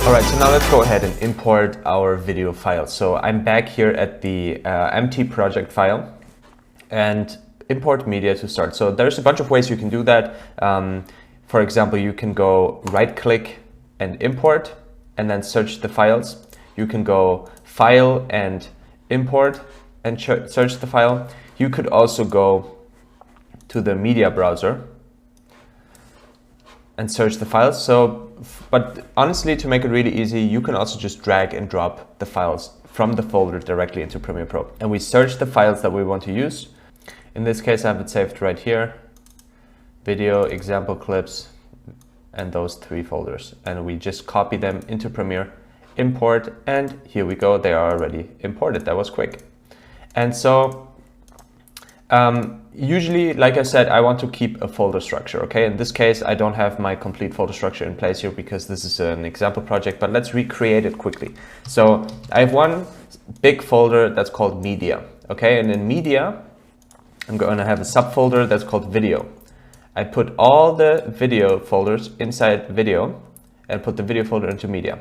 All right, so now let's go ahead and import our video file. So I'm back here at the empty project file and import media to start. So there's a bunch of ways you can do that. For example, you can go right click and import and then search the files. You can go file and import and search the file. You could also go to the media browser and search the files. So, but honestly, to make it really easy, you can also just drag and drop the files from the folder directly into Premiere Pro. And we search the files that we want to use. In this case, I have it saved right here. Video, example clips, and those 3 folders. And we just copy them into Premiere, import, and here we go. They are already imported. That was quick. And so, usually, like I said, I want to keep a folder structure, okay? In this case, I don't have my complete folder structure in place here because this is an example project, but let's recreate it quickly. So I have one big folder that's called media, okay? And in media, I'm going to have a subfolder that's called video. I put all the video folders inside video and put the video folder into media.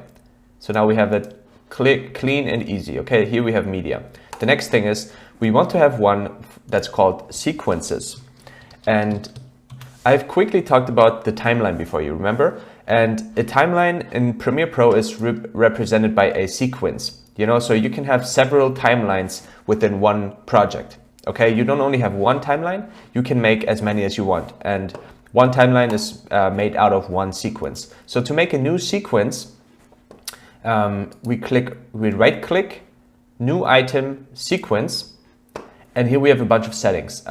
So now we have it clean and easy, okay? Here we have media. The next thing is we want to have one that's called sequences. And I've quickly talked about the timeline before, you remember? And a timeline in Premiere Pro is represented by a sequence, you know, so you can have several timelines within one project, okay? You don't only have one timeline, you can make as many as you want. And one timeline is made out of one sequence. So to make a new sequence, we right click, new item, sequence, and here we have a bunch of settings.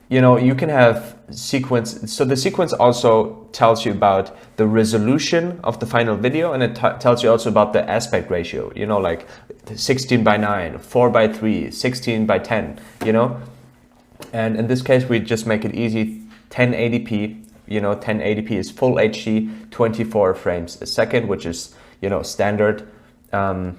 You know, you can have sequence. So the sequence also tells you about the resolution of the final video, and it tells you also about the aspect ratio, you know, like 16:9, 4:3, 16:10, you know. And in this case, we just make it easy, 1080p, you know, 1080p is full HD, 24 frames a second, which is, you know, standard. And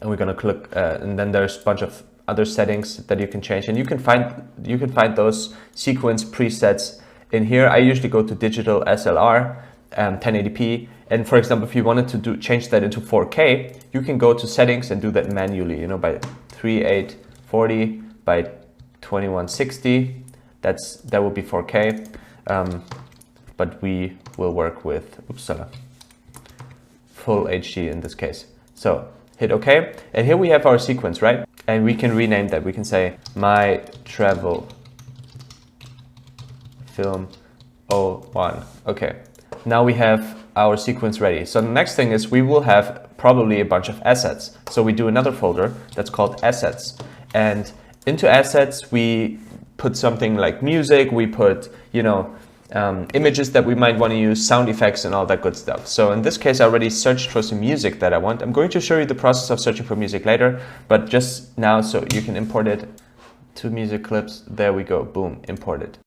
we're gonna click, and then there's a bunch of other settings that you can change, and you can find those sequence presets in here. I usually go to digital SLR, 1080p, and for example, if you wanted to change that into 4K, you can go to settings and do that manually, you know, by 3840 by 2160. That will be 4K, but we will work with full HD in this case. So hit OK, and here we have our sequence, right? And we can rename that. We can say my travel film 01. Okay, now we have our sequence ready. So the next thing is we will have probably a bunch of assets. So we do another folder that's called assets, and into assets we put something like music. We put, you know, images that we might want to use, sound effects, and all that good stuff. So in this case, I already searched for some music that I want. I'm going to show you the process of searching for music later, but just now so you can import it to music clips. There we go, boom, imported.